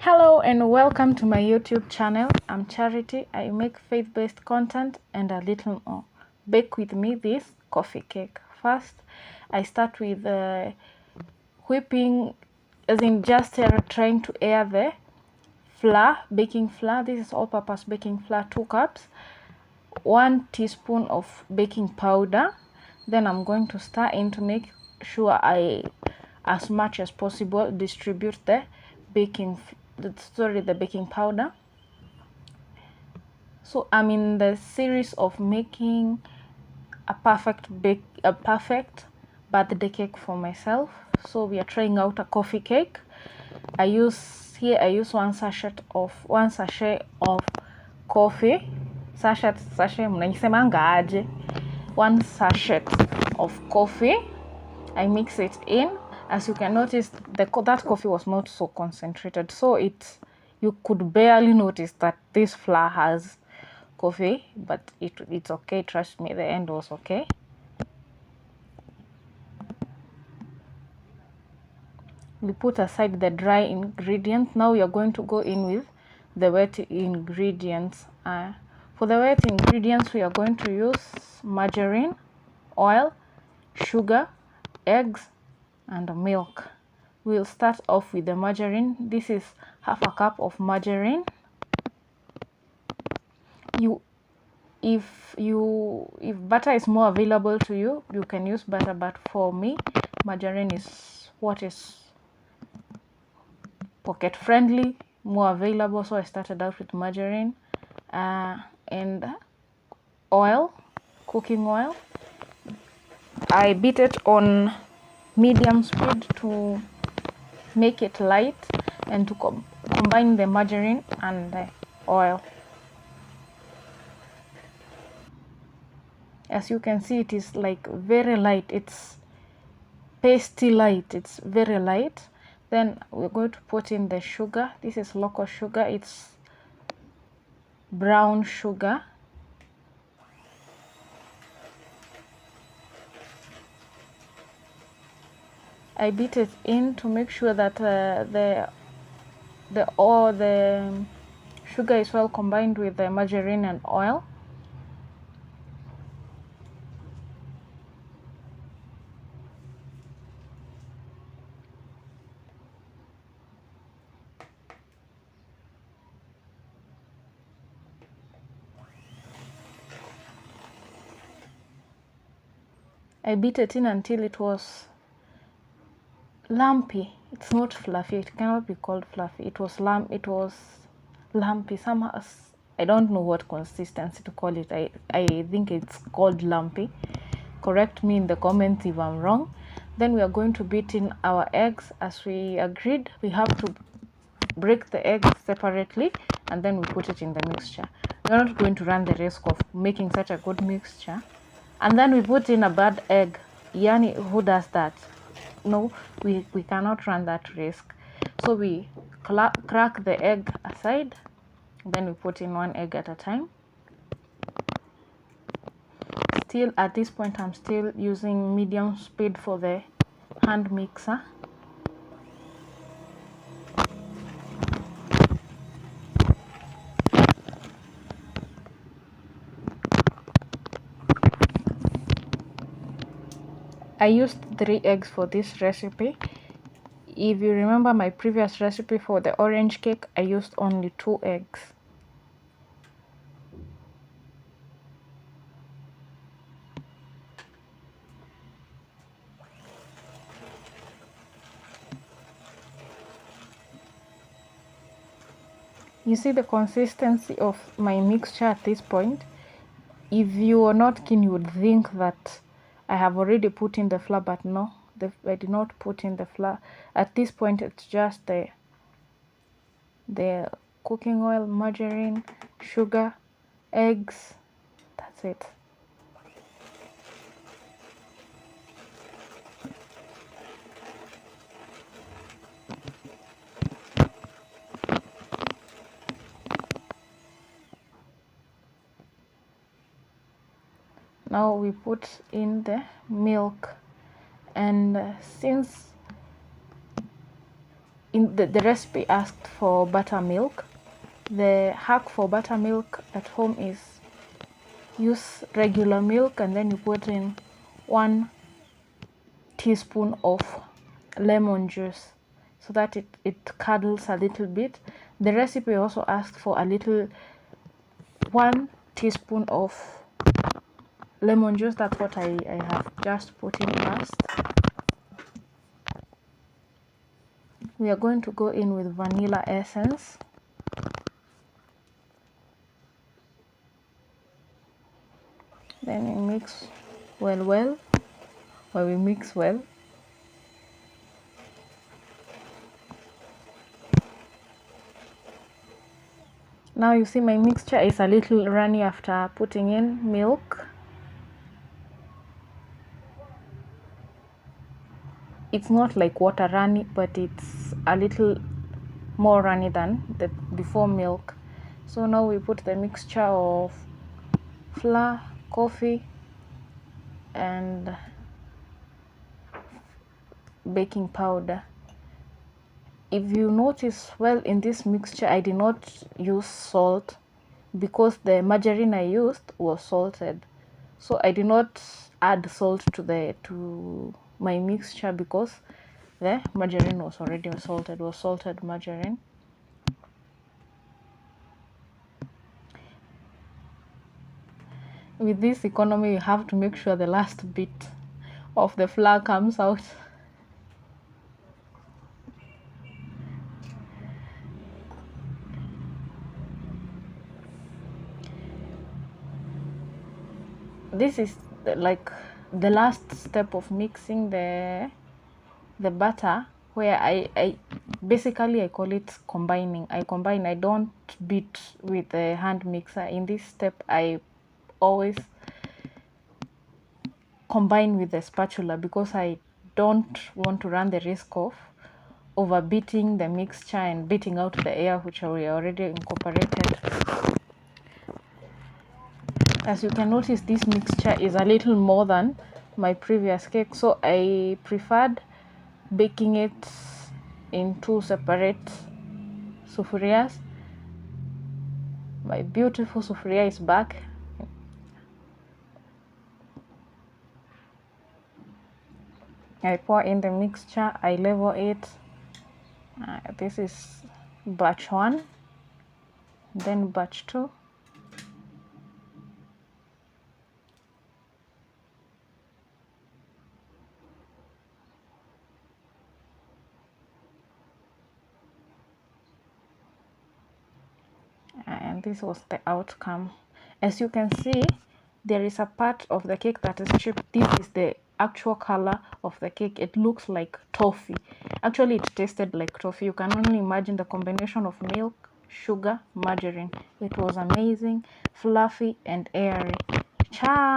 Hello and welcome to my YouTube channel. I'm Charity. I make faith-based content and a little more. Bake with me this coffee cake. First, I start with whipping, as in just trying to air the flour, baking flour. This is all-purpose baking flour, 2 cups, 1 teaspoon of baking powder. Then I'm going to stir in to make sure I, as much as possible, distribute the baking powder. So I'm in the series of making a perfect birthday cake for myself. So we are trying out a coffee cake. I use one sachet of coffee. Sachet mnaisemanga aje? 1 sachet of coffee. I mix it in. As you can notice, that coffee was not so concentrated, so you could barely notice that this flour has coffee, but it's okay. Trust me, the end was okay. We put aside the dry ingredients. Now we are going to go in with the wet ingredients. For the wet ingredients, we are going to use margarine, oil, sugar, eggs, and milk. We'll start off with the margarine. This is half a cup of margarine. If butter is more available to you, you can use butter, but for me, margarine is what is pocket friendly, more available, so I started out with margarine. And oil, cooking oil. I beat it on medium speed to make it light and to combine the margarine and the oil. As you can see, it is like very light. It's pasty light. It's very light. Then we're going to put in the sugar. This is local sugar. It's brown sugar. I beat it in to make sure that the sugar is well combined with the margarine and oil. I beat it in until it was lumpy. It's not fluffy. It cannot be called fluffy. It was lumpy somehow. I don't know what consistency to call it. I think it's called lumpy. Correct me in the comments if I'm wrong. Then we are going to beat in our eggs. As we agreed, we have to break the eggs separately and then we put it in the mixture. We're not going to run the risk of making such a good mixture and then we put in a bad egg. Yani, who does that? No, we cannot run that risk. So we crack the egg aside, then we put in 1 egg at a time. Still at this point, I'm still using medium speed for the hand mixer. I used 3 eggs for this recipe. If you remember my previous recipe for the orange cake, I used only 2 eggs. You see the consistency of my mixture at this point. If you are not keen, you would think that I have already put in the flour, but no, I did not put in the flour. At this point, it's just the cooking oil, margarine, sugar, eggs. That's it. Now we put in the milk, and since in the recipe asked for buttermilk. The hack for buttermilk at home is use regular milk and then you put in 1 teaspoon of lemon juice so that it curdles a little bit. The recipe also asked for a little 1 teaspoon of lemon juice. That's what I have just put in first. We are going to go in with vanilla essence. Then we mix well, we mix well. Now you see my mixture is a little runny after putting in milk. It's not like water runny, but it's a little more runny than the before milk. So now we put the mixture of flour, coffee, and baking powder. If you notice well in this mixture, I did not use salt because the margarine I used was salted. So I did not add salt to my mixture because the margarine was already salted, was salted margarine. With this economy, you have to make sure the last bit of the flour comes out. This is like the last step of mixing the butter, where I basically I call it combining. I combine, I don't beat with the hand mixer. In this step I always combine with the spatula because I don't want to run the risk of over beating the mixture and beating out the air which we already incorporated. As you can notice, this mixture is a little more than my previous cake, so I preferred baking it in 2 separate sufurias. My beautiful sufuria is back. I pour in the mixture, I level it. This is batch 1, then batch 2. And this was the outcome. As you can see, there is a part of the cake that is chipped. This is the actual color of the cake. It looks like toffee. Actually, it tasted like toffee. You can only imagine the combination of milk, sugar, margarine. It was amazing, fluffy and airy. Ciao.